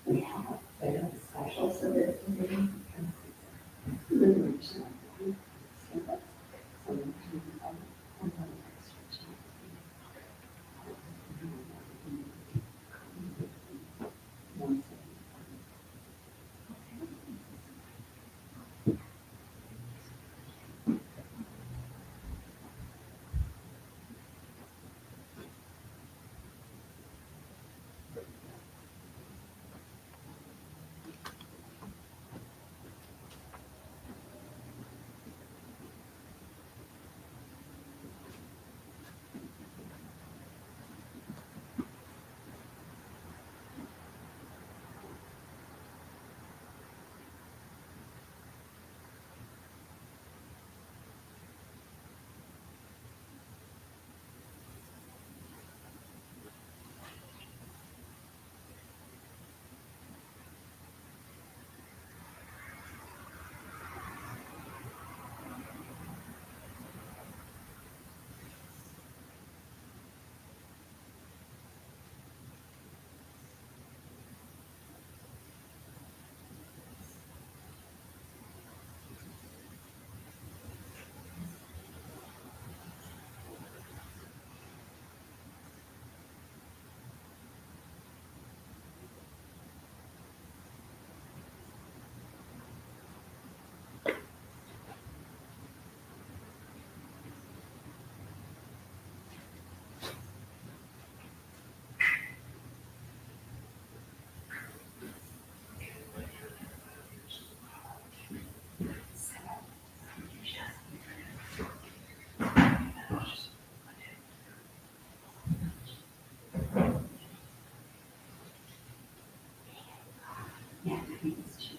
We have a special service meeting. Literally, so that's someone who, I'm not an extra chance. Yeah, I think it's just.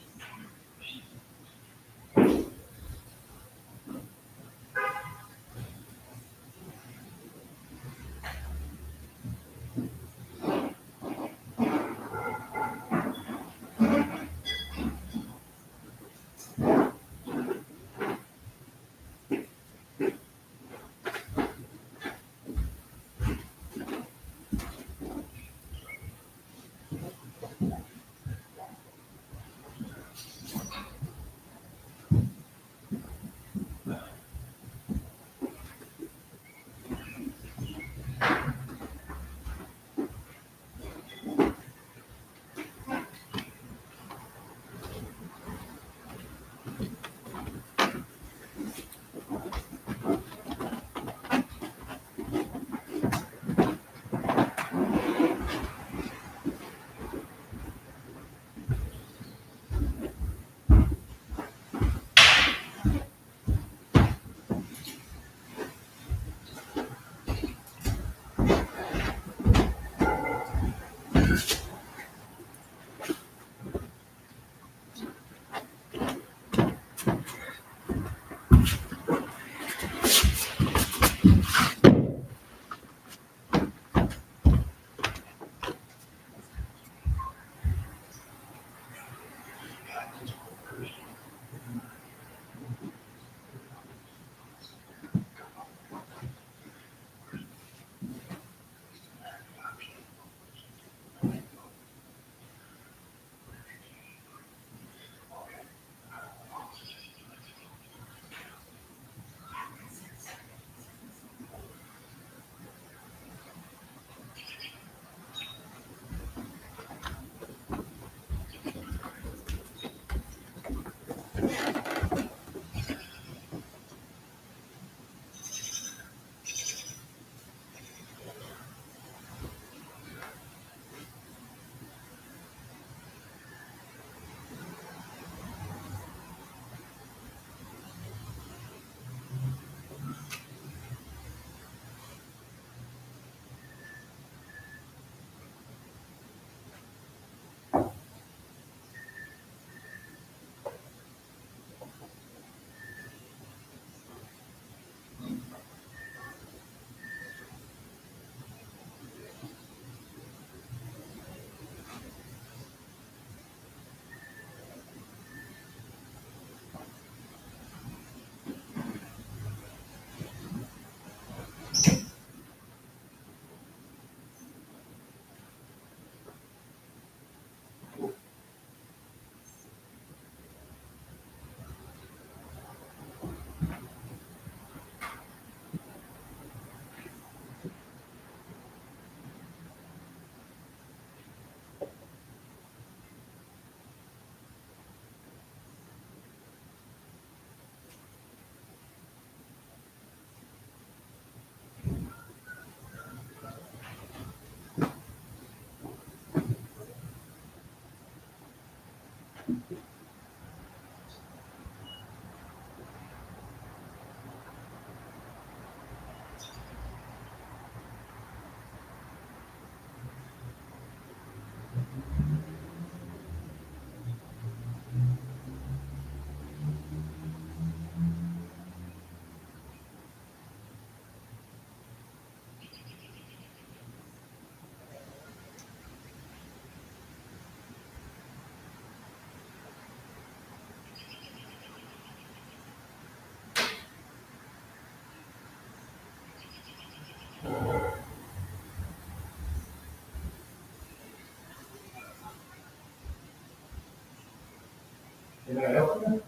Can I help you?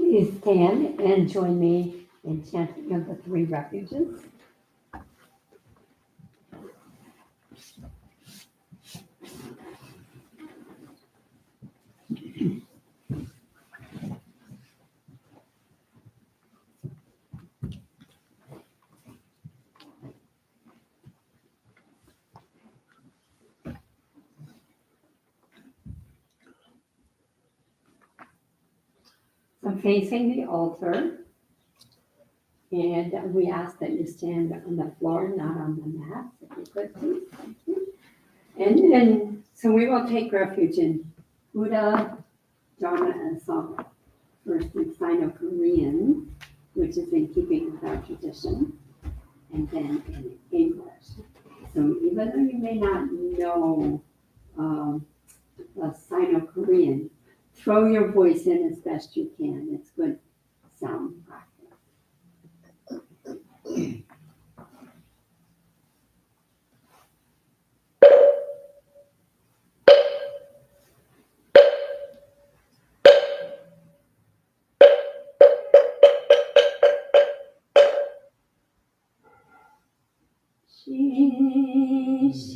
Please stand and join me in chanting of the three refuges. So facing the altar, and we ask that you stand on the floor, not on the mat, if you could, please. Thank you. And so we will take refuge in Buddha, Dharma, and Sangha. First in Sino-Korean, which is in keeping with our tradition, and then in English. So even though you may not know the Sino-Korean, throw your voice in as best you can. It's good sound practice. 시시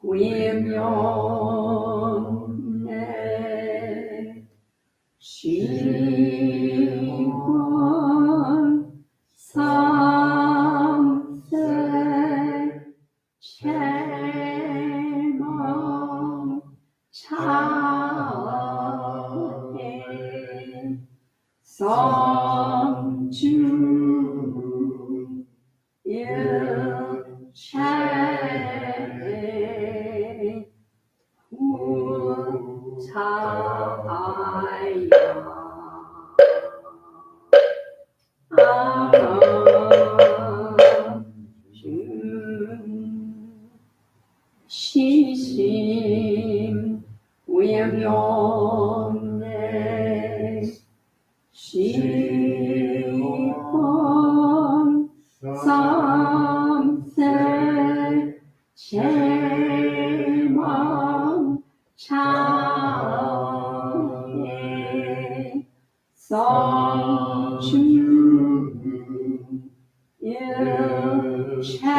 구예명네 시권 삼세 체망 차해 성주 일체 후차야 시심 우예명네 시권 삼세 체망 차해 성주 일체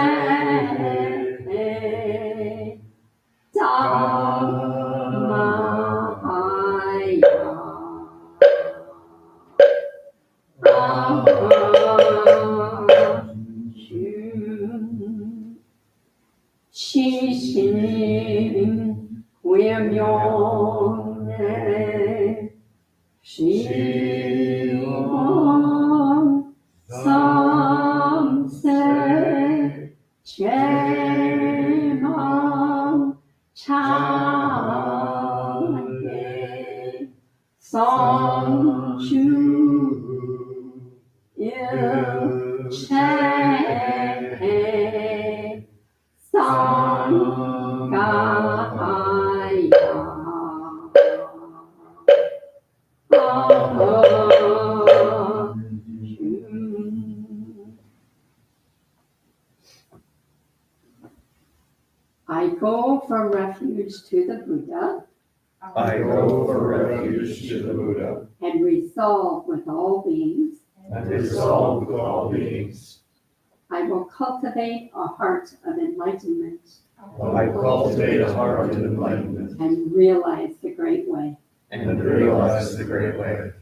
시심 구예명네 시권 삼세 체망 차해 성주 일체 I go for refuge to the Buddha. I go for refuge to the Buddha. And resolve with all beings. And resolve with all beings. I will cultivate a heart of enlightenment. I cultivate a heart of enlightenment. And realize the great way. And realize the great way.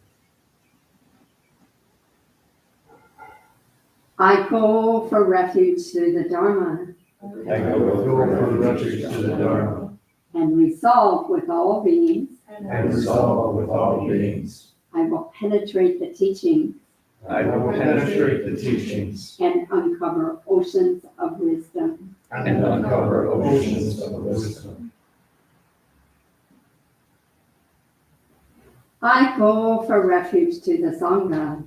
I go for refuge to the Dharma. I go for refuge to the Dharma. And resolve with all beings. And resolve with all beings. I will penetrate the teachings. I will penetrate the teachings. And uncover oceans of wisdom. And uncover oceans of wisdom. I go for refuge to the Sangha.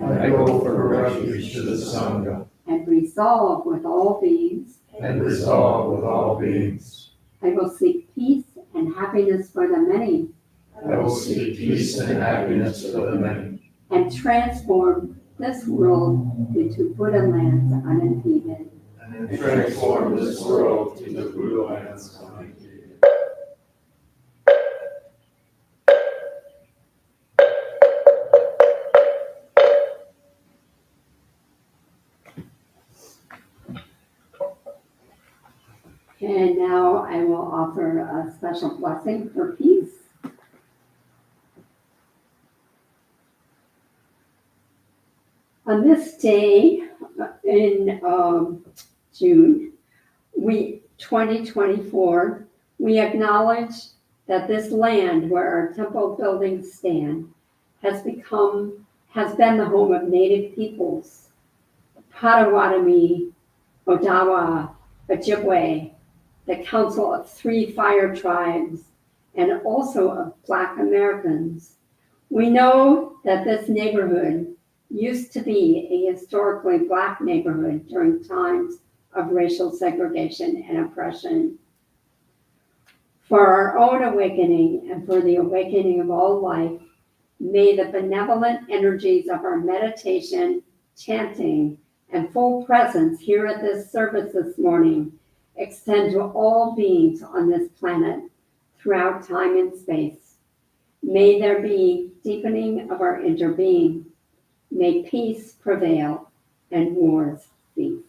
I go for refuge to the Sangha. And resolve with all beings. And resolve with all beings. I will seek peace and happiness for the many. I will seek peace and happiness for the many. And transform this world into Buddha lands unimpeded. And transform this world into Buddha lands unimpeded. And now I will offer a special blessing for peace. On this day in June, 2024, we acknowledge that this land where our temple buildings stand has been the home of Native peoples, Potawatomi, Odawa, Ojibwe, the Council of Three Fire Tribes, and also of Black Americans. We know that this neighborhood used to be a historically Black neighborhood during times of racial segregation and oppression. For our own awakening and for the awakening of all life, may the benevolent energies of our meditation, chanting, and full presence here at this service this morning extend to all beings on this planet throughout time and space. May there be deepening of our interbeing. May peace prevail and wars cease.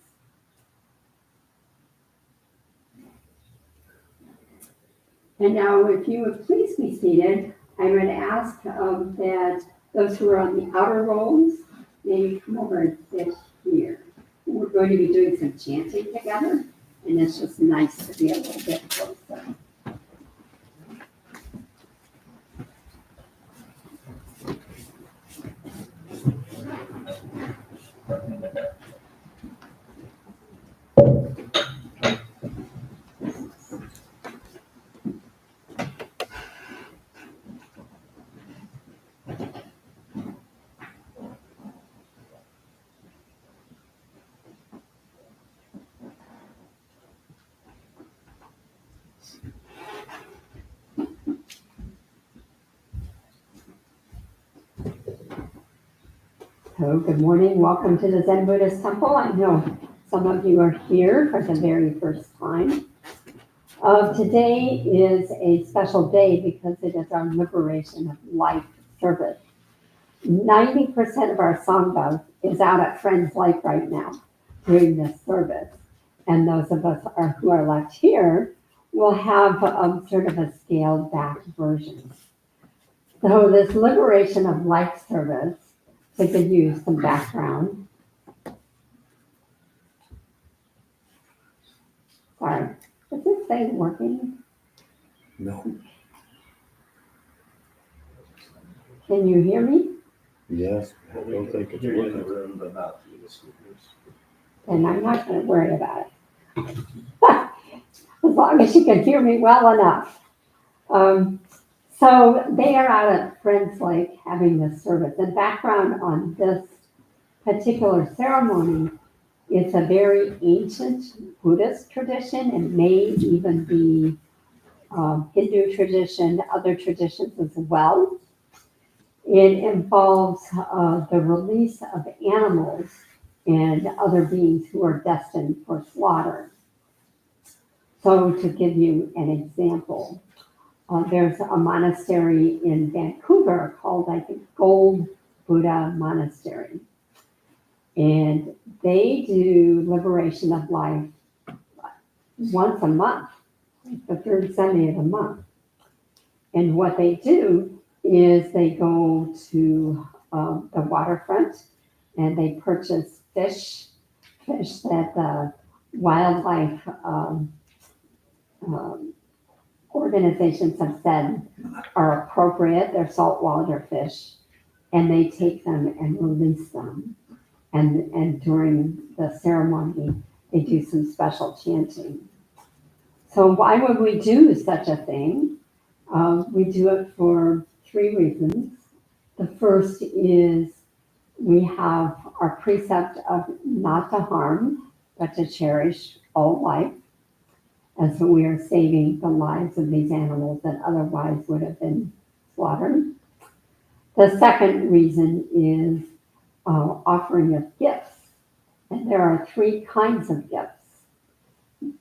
And now, if you would please be seated, I would ask that those who are on the outer rolls maybe come over and sit here. We're going to be doing some chanting together, and it's just nice to be a little bit closer. So good morning, welcome to the Zen Buddhist Temple. I know some of you are here for the very first time. Today is a special day because it is our Liberation of Life service. 90% of our Sangha is out at Friends Life right now doing this service. And those of us who are left here will have sort of a scaled back version. So this Liberation of Life service, to give you some background. Sorry, is this thing working? No. Can you hear me? Yes, I don't think it's You're in the working. room, but not through the speakers. Then I'm not going to worry about it. As long as you can hear me well enough. So they are out at Friends Lake having this service. And background on this particular ceremony, it's a very ancient Buddhist tradition. It may even be Hindu tradition, other traditions as well. It involves the release of animals and other beings who are destined for slaughter. So to give you an example, there's a monastery in Vancouver called, I think, Gold Buddha Monastery. And they do Liberation of Life once a month, the third Sunday of the month. And what they do is they go to the waterfront and they purchase fish that the wildlife organizations have said are appropriate. They're saltwater fish, and they take them and release them. And during the ceremony, they do some special chanting. So why would we do such a thing? We do it for three reasons. The first is we have our precept of not to harm, but to cherish all life. And so we are saving the lives of these animals that otherwise would have been slaughtered. The second reason is offering of gifts. And there are three kinds of gifts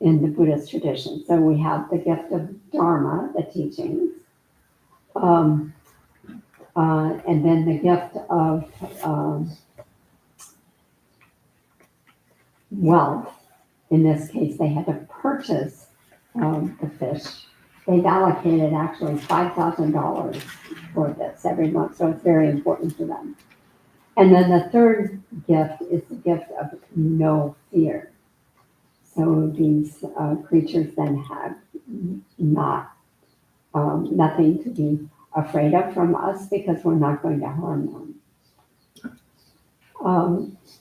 in the Buddhist tradition. So we have the gift of Dharma, the teachings, and then the gift of wealth. In this case, they had to purchase the fish. They've allocated actually $5,000 for this every month, so it's very important to them. And then the third gift is the gift of no fear. So these creatures then have nothing to be afraid of from us because we're not going to harm them.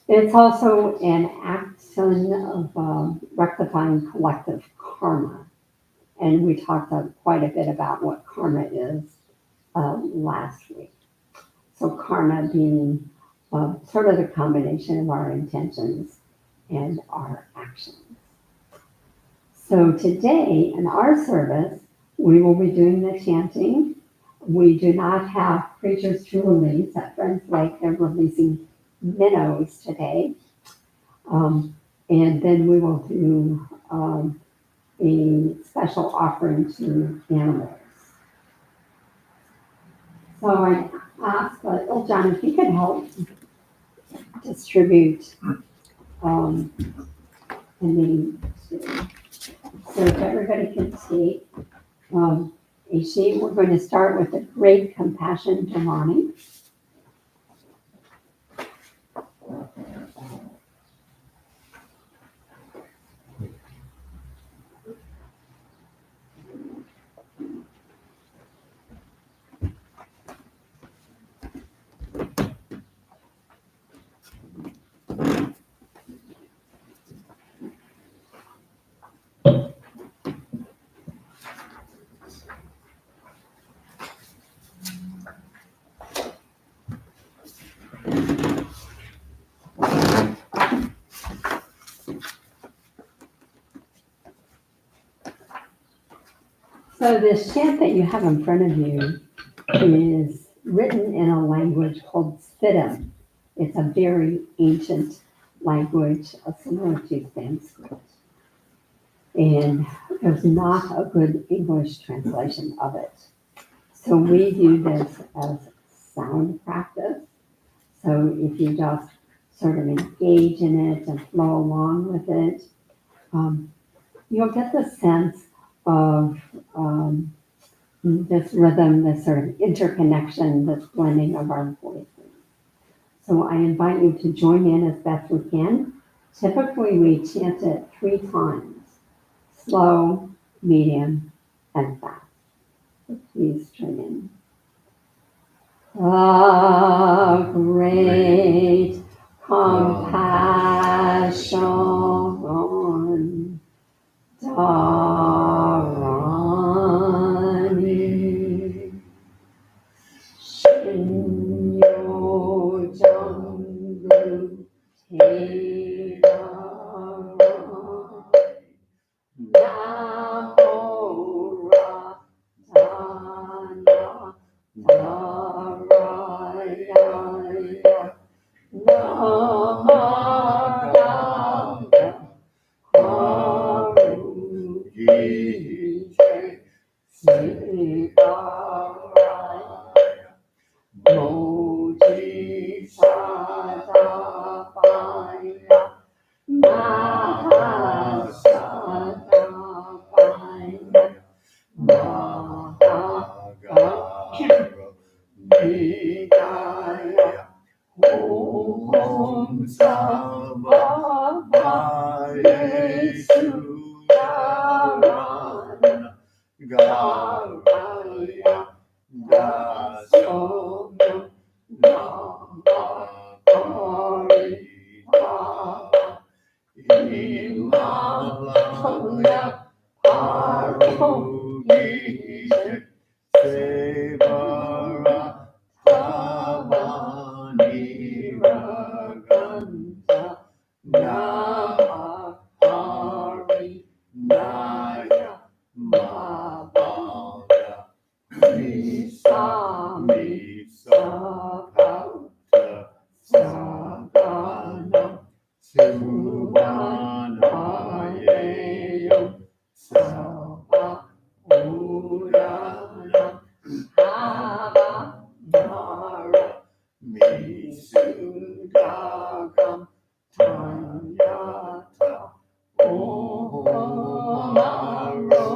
It's also an action of rectifying collective karma. And we talked quite a bit about what karma is last week. So karma being sort of the combination of our intentions and our actions. So today in our service, we will be doing the chanting. We do not have creatures to release at Friends Lake. They're releasing minnows today. And then we will do a special offering to animals. So I asked John if he could help distribute so if everybody can see a sheet, we're going to start with the Great Compassion Dharani. So this chant that you have in front of you is written in a language called Spittim. It's a very ancient language, similar to Sanskrit. And there's not a good English translation of it. So we do this as sound practice. So if you just sort of engage in it and flow along with it, you'll get the sense of this rhythm, this sort of interconnection, this blending of our voices. So I invite you to join in as best we can. Typically we chant it 3 times, slow, medium, and fast. So please join in. A great compassion, Dharani, Shinyo Jangru Tedara, Nahora Dana Narayaya, Namagaya Karunije Siddharaya, Moji Sadapaya, Mahasadapaya, Mahagara Vidaya, Om Samabhayesu Dharana, Garaya Dasomya Namaparita, Himalaya Parugije Sevara Tavani Raganta Namahari Naya Mabhaga Misami Sapauta Sadhana Subhanayeyo Sabha Udana Hava Mara Misudagam Tanyata Om Maro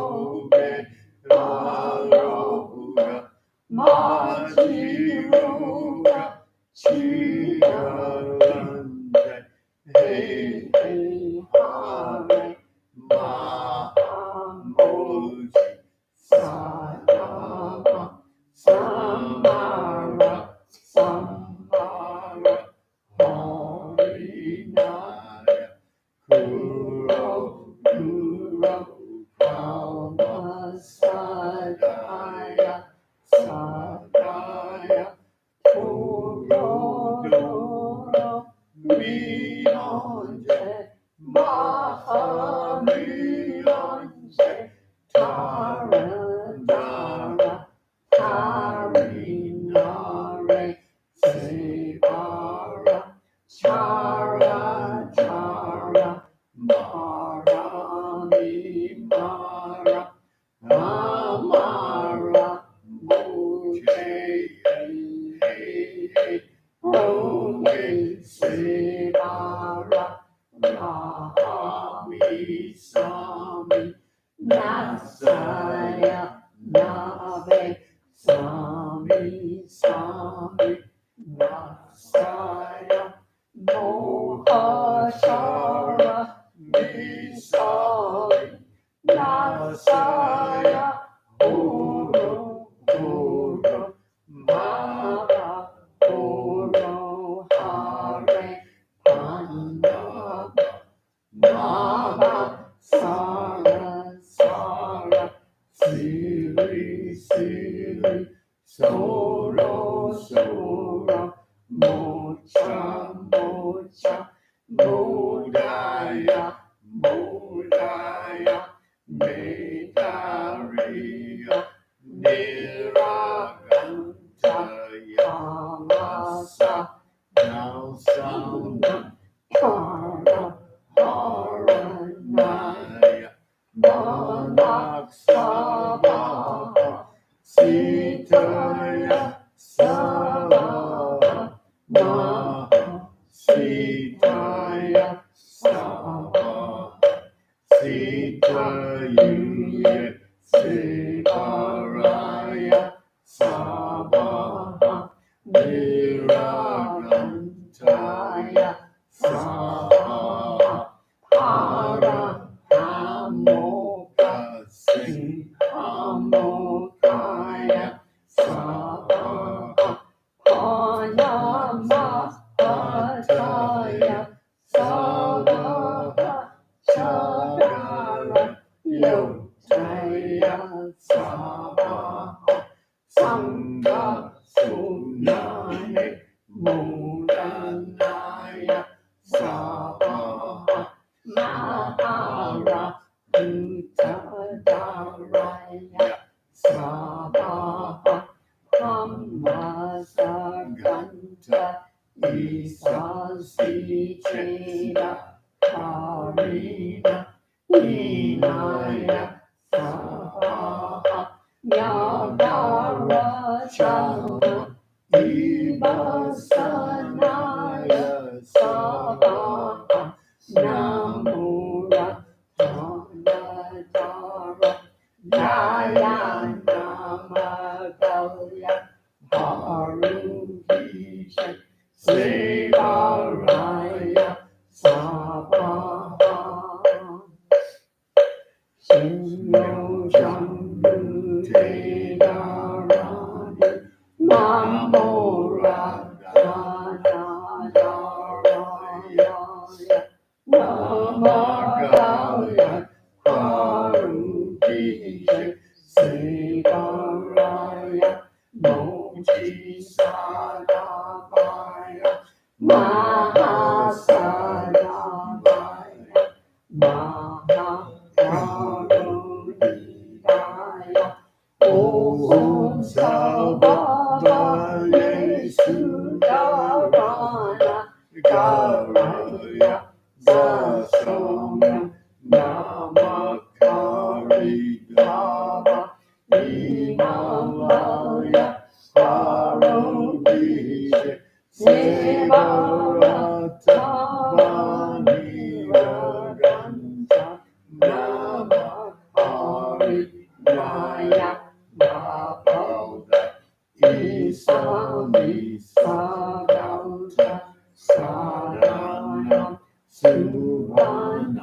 Sabauta Saranam Suvanayam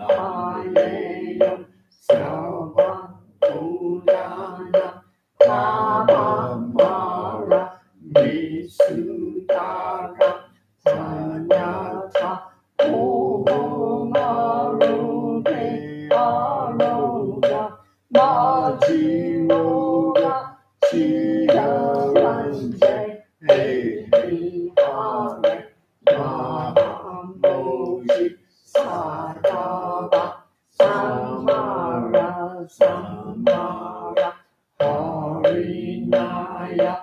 Savabudana Pavamara Visudaka Tanyata Omarude Aroga Majiroga Chiraranje Hare Mahamoji Sadava Samara Samara Harinaya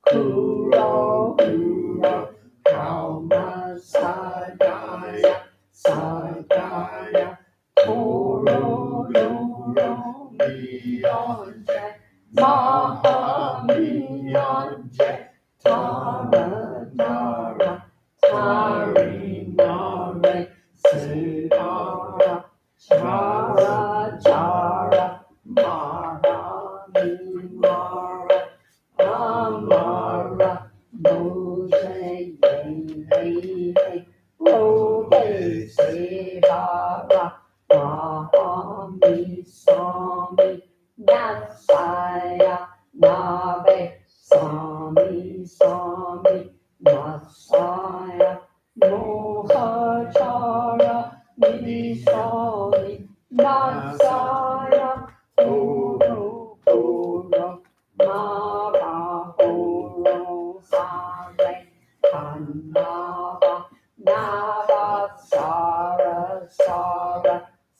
Kuro Kuro Kauma Sadaya Sadaya Kuro Kuro Miyanje Mahamiyanje Tara Tara Tarinare Sivara Chara Chara Mahamimara Amara Mose Robe Sivara Mahami Swami Nasaya Nave Swami Swami Masaya Mohachara Nisami Nasaya Guru Guru Mahahoro Sare Kanava Nava Sara Sara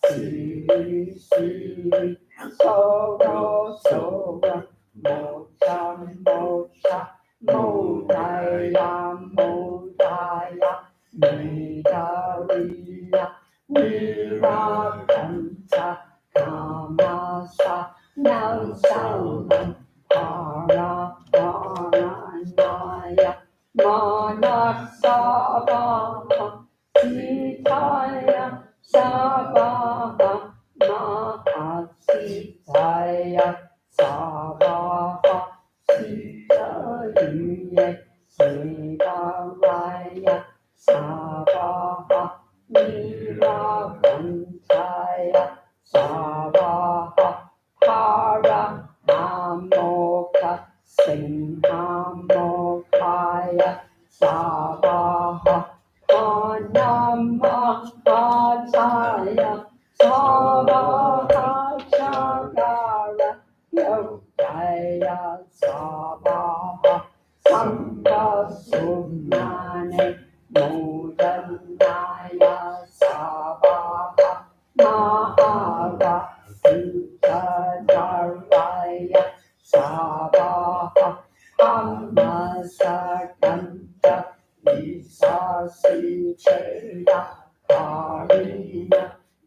Siri Siri Sora Sora Mocha Mocha Modaya Modaya Midariya Nirakanta Kamasa Nausanam Para Paranaya Manasabha Sitaya Sabaha Mahasitaya Sabaha Sitaya Sivaraya Sabaha Nirakantaya Sabaha Para Amoka Sinhamokaya Sabaha Anamahachaya Sabaha Chakara Yogaya Sabaha Sampasumane Modanaya Sabaha Mahara Sutadaraya Sabaha Hammasakanta Isasicheya Karina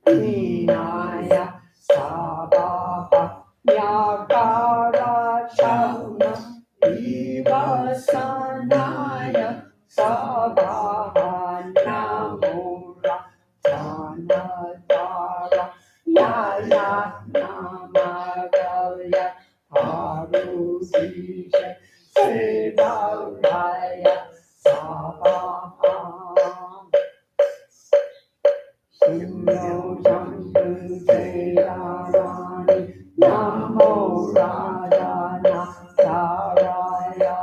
Vinaya Sabaha Yakara Shauna Ivasanaya Sabaha Namura Tanadara Yaya Namagalya Parusisha Sevaraya Sabaha Shino Jantu Jayarani Namo Radhana Saraya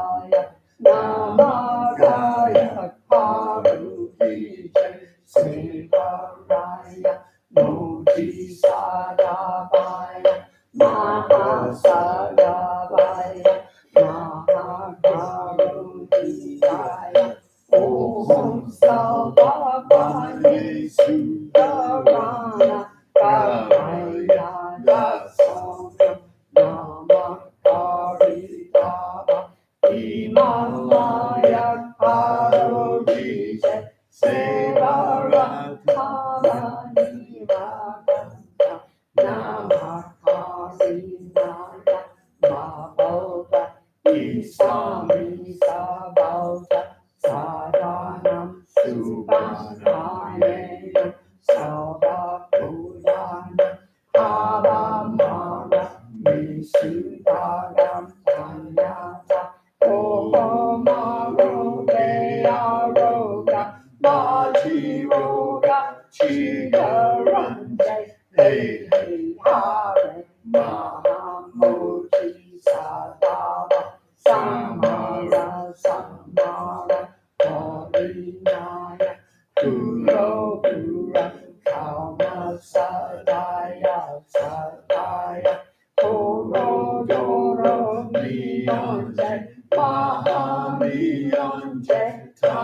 Namakaya Parusisha Sevaraya Bodhisadavaya Mahasadavaya Mahakarunitaya Om Savavani Sudarana Karaya Dasana Namakaritava Himalaya Karunitaya Sevarathavani Vaganta Namakarinaya Bhavota Isami Sabauta Saranam Subhanayam Savapudana Avamara Visudaram Tanyata Omarude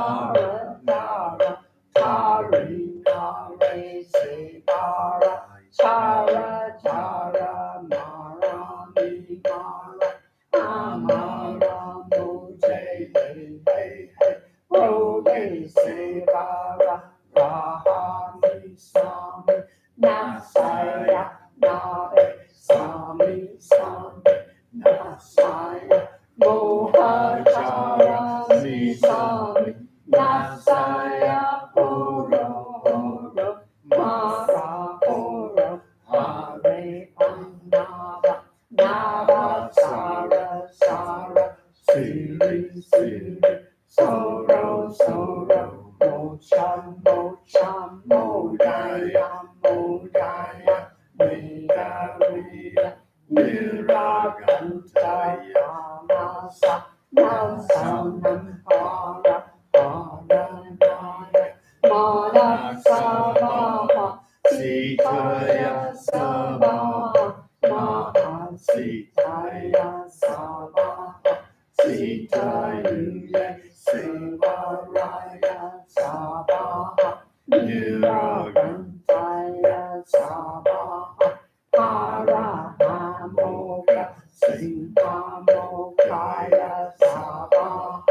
Tara, Tara, Tari, Nare, Se, Para, Chara, Chara, Mara, Mi, Mara, Amara, Muje, Hey, Hey, Hey, Rode, Se, Para, Raha, Mi, Sami, Nasaya, Nabe, Sami, Sami, Nasaya, Mohajara, Mi, Sami, Nasaya, Oro, Oro, Mara, Oro, Hare, Annava, Nava, Sara, Sara, Siri, Siri, Soro, Soro, Mocham, Mocham, Modaya, Modaya, Vida, Vida, Niragantaya, Nasa, Nasa, Nampara, Paranaya, Mana, Samaha, Sitaya, Samaha, Maha, Sitaya, Samaha, Sitaya, Sivaraya, Samaha, Niragantaya, Samaha, Parahamoga, Singamogaya, Samaha,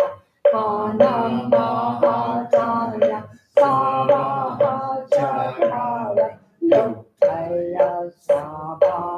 Anamahajaya, Samahajaya, Yotaya, Samaha,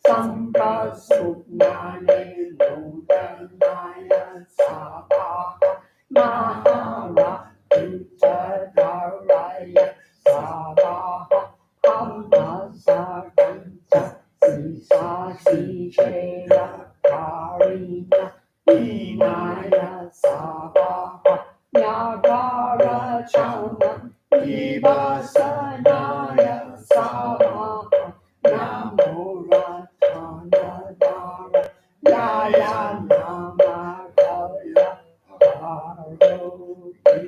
Sambasupnane, Mudanaya, Samaha, Mahara, Uttadaraya, Samaha, Hammasaganta, Sisa, Sijaya, Karina, Vinaya, Samaha, Yagara, Chama, Vivasanaya, Samaha, Namo Ratana, Yaya, Namagaya, Parvati,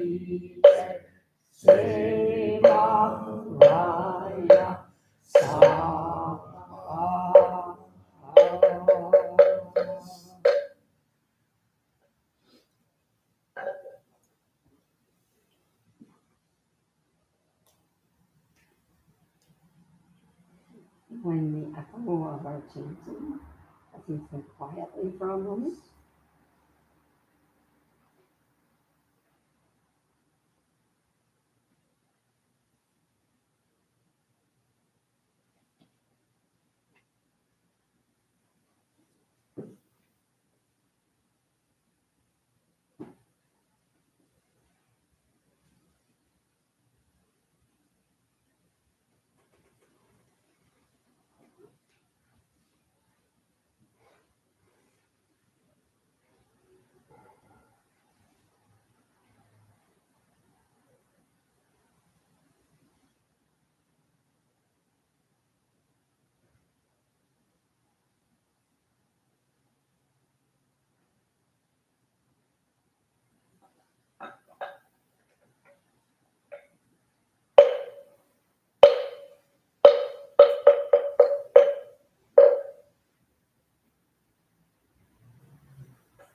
Seva Raya Saha. When the echo of our chanting, as we sit quietly for a moment.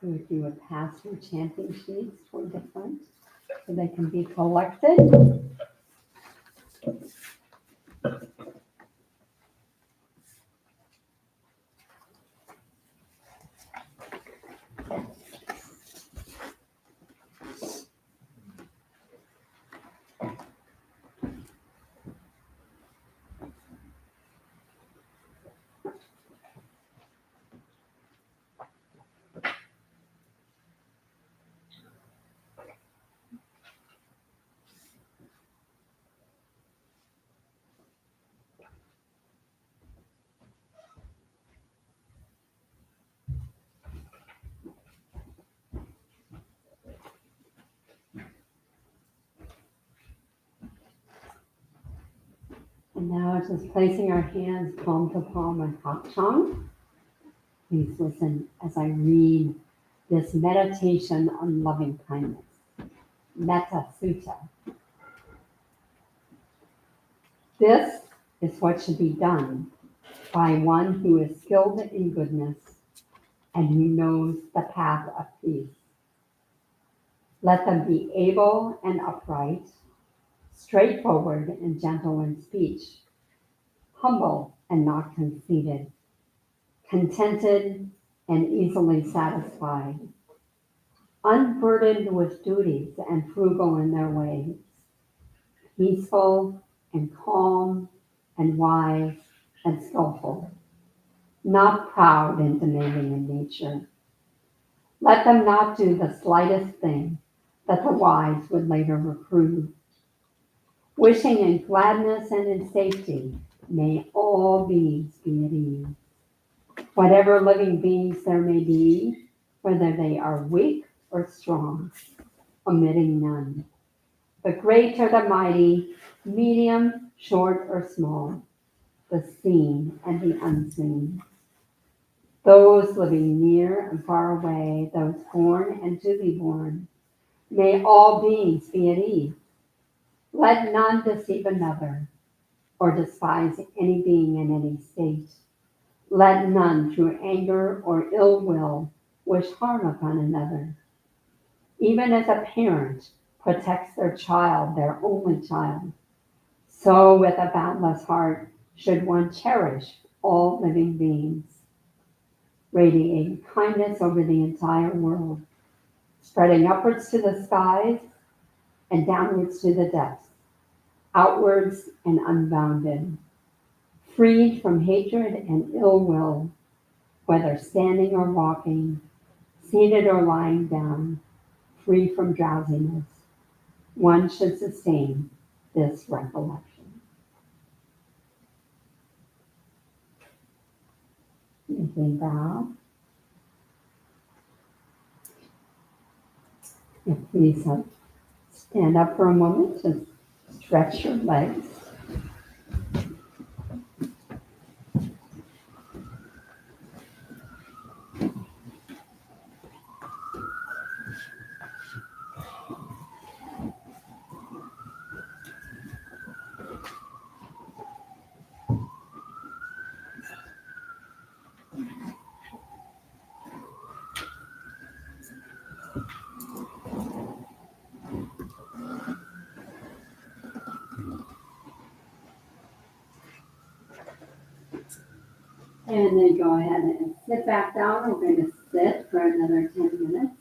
So if you would pass your chanting sheets toward the front so they can be collected. And now just placing our hands palm to palm in Hakchang. Please listen as I read this meditation on loving kindness. Metta Sutta. This is what should be done by one who is skilled in goodness and who knows the path of peace. Let them be able and upright, straightforward and gentle in speech, humble and not conceited, contented and easily satisfied, unburdened with duties and frugal in their ways, peaceful and calm and wise and skillful, not proud and demanding in nature. Let them not do the slightest thing that the wise would later reprove. Wishing in gladness and in safety, may all beings be at ease. Whatever living beings there may be, whether they are weak or strong, omitting none. The great or the mighty, medium, short or small, the seen and the unseen. Those living near and far away, those born and to be born, may all beings be at ease. Let none deceive another, or despise any being in any state. Let none through anger or ill will wish harm upon another. Even as a parent protects their child, their only child, so with a boundless heart should one cherish all living beings, radiating kindness over the entire world, spreading upwards to the skies and downwards to the depths, outwards and unbounded, freed from hatred and ill will, whether standing or walking, seated or lying down, free from drowsiness. One should sustain this recollection. Anything bow? And please stand up for a moment to stretch your legs. And then go ahead and sit back down. We're going to sit for another 10 minutes.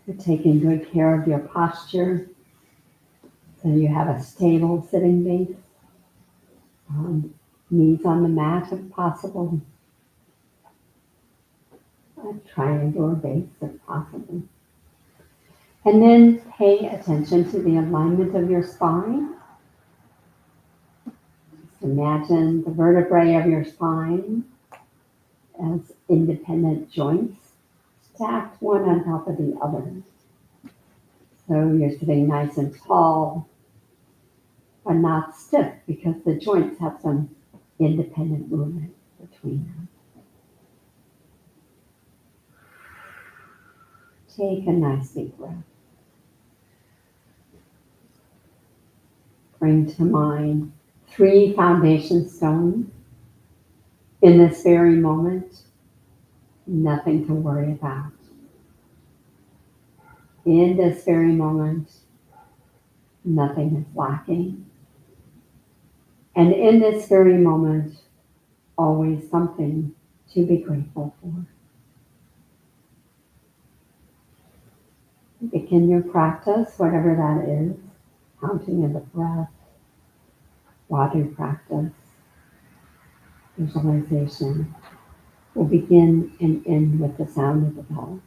You're taking good care of your posture so you have a stable sitting base. Knees on the mat if possible. A triangular base if possible. And then pay attention to the alignment of your spine. Just imagine the vertebrae of your spine as independent joints stacked one on top of the other. So you're sitting nice and tall, but not stiff because the joints have some independent movement between them. Take a nice deep breath. Bring to mind 3 foundation stones. In this very moment, nothing to worry about. In this very moment, nothing is lacking. And in this very moment, always something to be grateful for. Begin your practice, whatever that is, counting of the breath, water practice, visualization. We'll begin and end with the sound of the bell.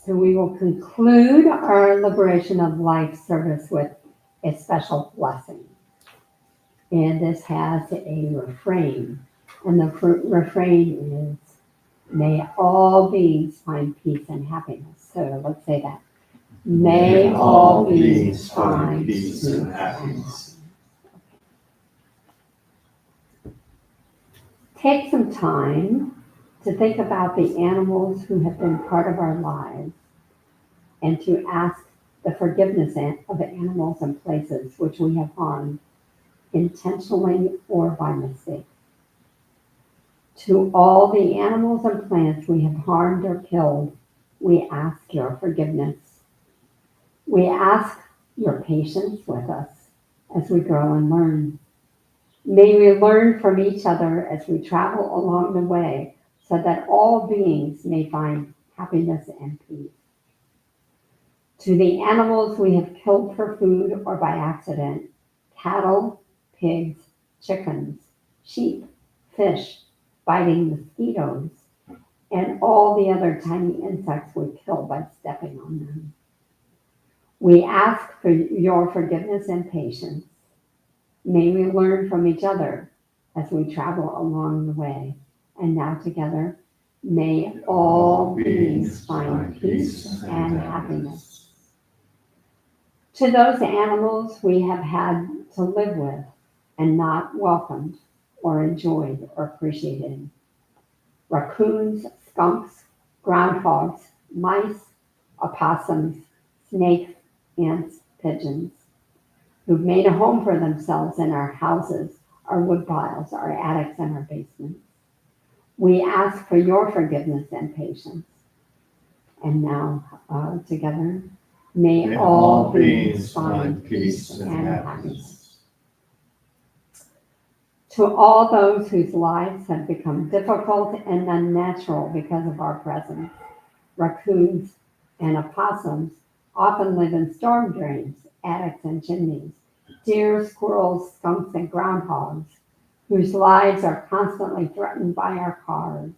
So we will conclude our Liberation of Life service with a special blessing. And this has a refrain. And the refrain is, may all beings find peace and happiness. So let's say that. May all beings find peace and happiness. Take some time to think about the animals who have been part of our lives and to ask the forgiveness of animals and places which we have harmed, intentionally or by mistake. To all the animals and plants we have harmed or killed, we ask your forgiveness. We ask your patience with us as we grow and learn. May we learn from each other as we travel along the way so that all beings may find happiness and peace. To the animals we have killed for food or by accident, cattle, pigs, chickens, sheep, fish, biting mosquitoes, and all the other tiny insects we kill by stepping on them. We ask for your forgiveness and patience. May we learn from each other as we travel along the way. And now together, may all beings find peace and happiness. To those animals we have had to live with and not welcomed or enjoyed or appreciated. Raccoons, skunks, groundhogs, mice, opossums, snakes, ants, pigeons, who've made a home for themselves in our houses, our wood piles, our attics, and our basements. We ask for your forgiveness and patience. And now, together, may all beings find peace and happiness. To all those whose lives have become difficult and unnatural because of our presence, raccoons and opossums often live in storm drains, attics, and chimneys. Deer, squirrels, skunks, and groundhogs, whose lives are constantly threatened by our cars.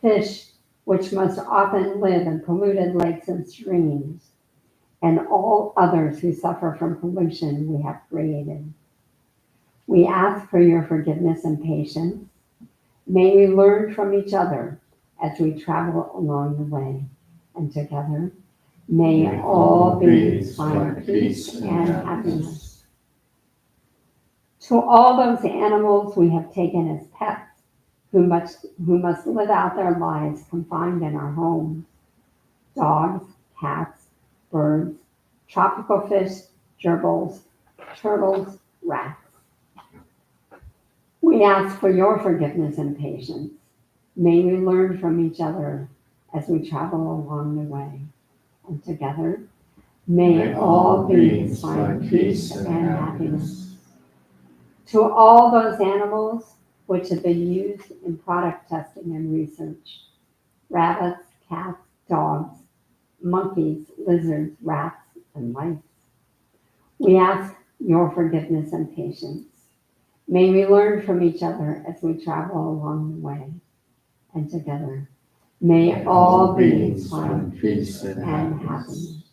Fish, which most often live in polluted lakes and streams, and all others who suffer from pollution we have created. We ask for your forgiveness and patience. May we learn from each other as we travel along the way. And together, may all beings find peace and happiness. To all those animals we have taken as pets, who must live out their lives confined in our homes, dogs, cats, birds, tropical fish, gerbils, turtles, rats. We ask for your forgiveness and patience. May we learn from each other as we travel along the way. And together, may all beings find peace and happiness. To all those animals which have been used in product testing and research, rabbits, cats, dogs, monkeys, lizards, rats, and mice, we ask your forgiveness and patience. May we learn from each other as we travel along the way. And together, may all beings find peace and happiness.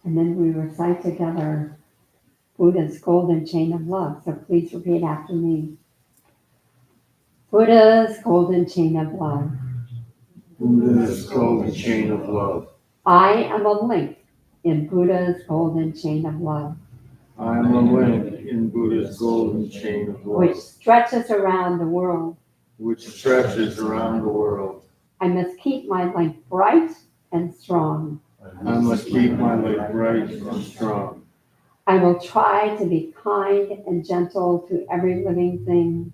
And then we recite together Buddha's golden chain of love. So please repeat after me. Buddha's golden chain of love. Buddha's golden chain of love. I am a link in Buddha's golden chain of love. I am a link in Buddha's golden chain of love, which stretches around the world. which stretches around the world. I must keep my link bright and strong. I must keep my link bright and strong. I will try to be kind and gentle to every living thing.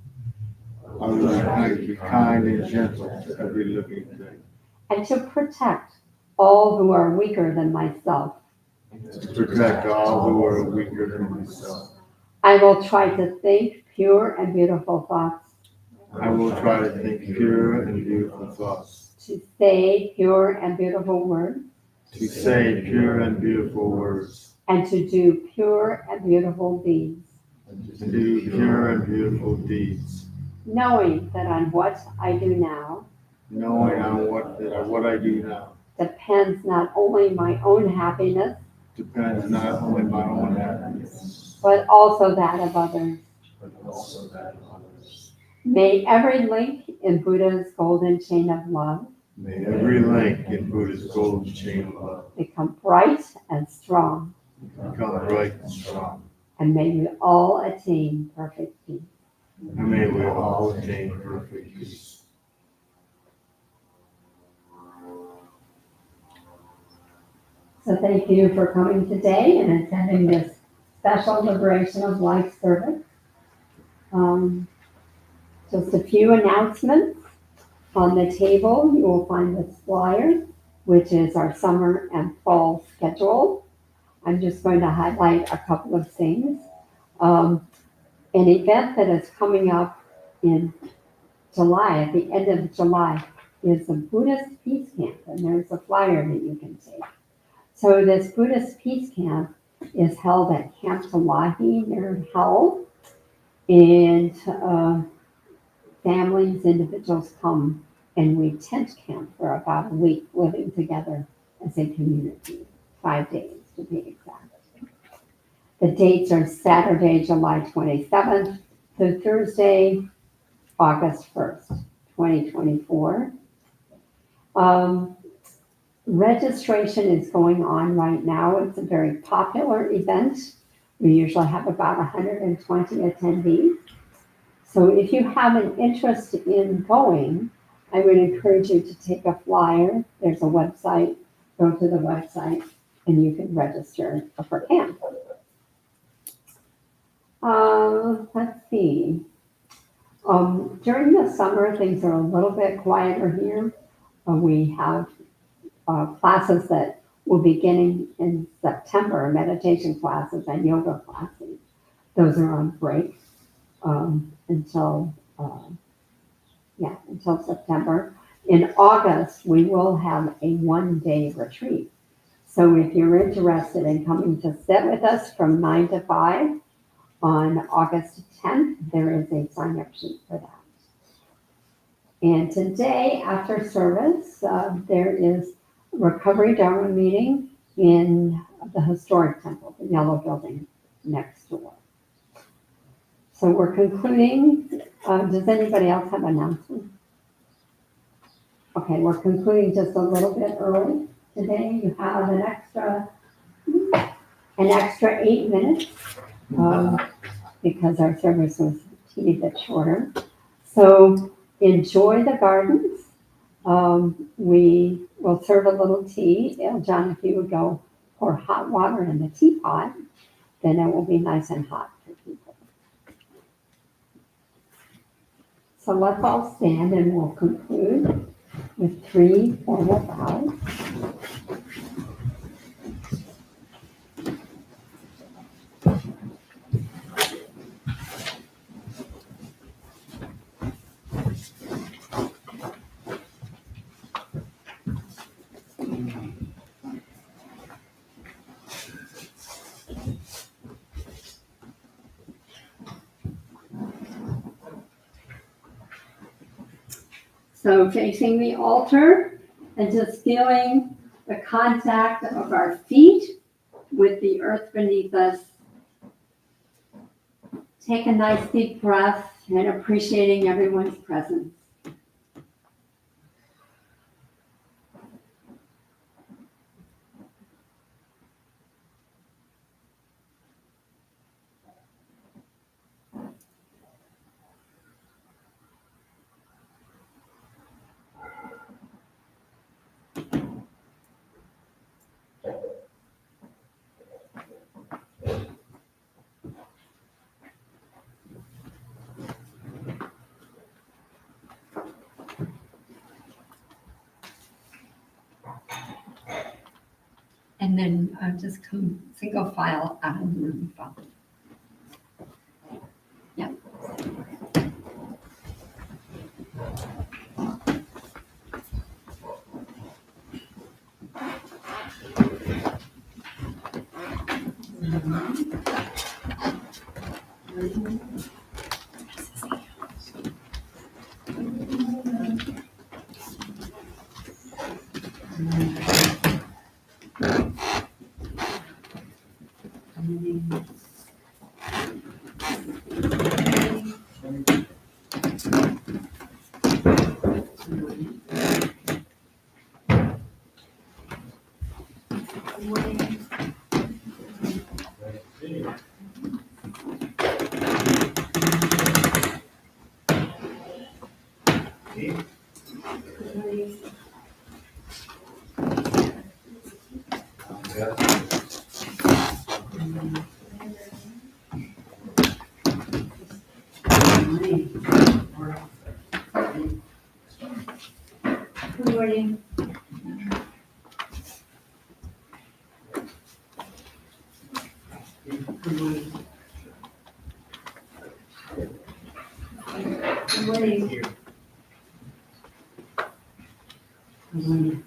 I will try to be kind and gentle to every living thing. And to protect all who are weaker than myself. To protect all who are weaker than myself. I will try to think pure and beautiful thoughts. I will try to think pure and beautiful thoughts. To say pure and beautiful words. To say pure and beautiful words. And to do pure and beautiful deeds. To do pure and beautiful deeds. Knowing that on what I do now, knowing on what I do now depends not only my own happiness, depends not only my own happiness, but also that of others. but also that of others. May every link in Buddha's golden chain of love May every link in Buddha's golden chain of love become bright and strong, become bright and strong, and may we all attain perfect peace. and may we all attain perfect peace. So thank you for coming today and attending this special Liberation of Life service. Just a few announcements. On the table, you will find this flyer, which is our summer and fall schedule. I'm just going to highlight a couple of things. An event that is coming up in July, at the end of July, is the Buddhist Peace Camp, and there's a flyer that you can take. So this Buddhist Peace Camp is held at Camp Talahi near Howell, and families, individuals come, and we tent camp for about a week, living together as a community, 5 days to be exact. The dates are Saturday, July 27th to Thursday, August 1st, 2024. Registration is going on right now. It's a very popular event. We usually have about 120 attendees. So if you have an interest in going, I would encourage you to take a flyer. There's a website. Go to the website and you can register for camp. Let's see. During the summer, things are a little bit quieter here. We have classes that will be beginning in September, meditation classes and yoga classes. Those are on break until September. In August, we will have a one-day retreat. So if you're interested in coming to sit with us from 9 to 5 on August 10th, there is a sign-up sheet for that. And today, after service, there is a Recovery Dharma meeting in the historic temple, the yellow building next door. So we're concluding. Does anybody else have announcements? Okay, we're concluding just a little bit early today. You have an extra 8 minutes because our service was a teeny bit shorter. So enjoy the gardens. We will serve a little tea. John, if you would go pour hot water in the teapot, then it will be nice and hot for people. So let's all stand and we'll conclude with 3 formal bows. So facing the altar and just feeling the contact of our feet with the earth beneath us. Take a nice deep breath and appreciating everyone's presence. And then just come single file out of the room. Yep. Good morning. Good morning. Good morning. Good morning.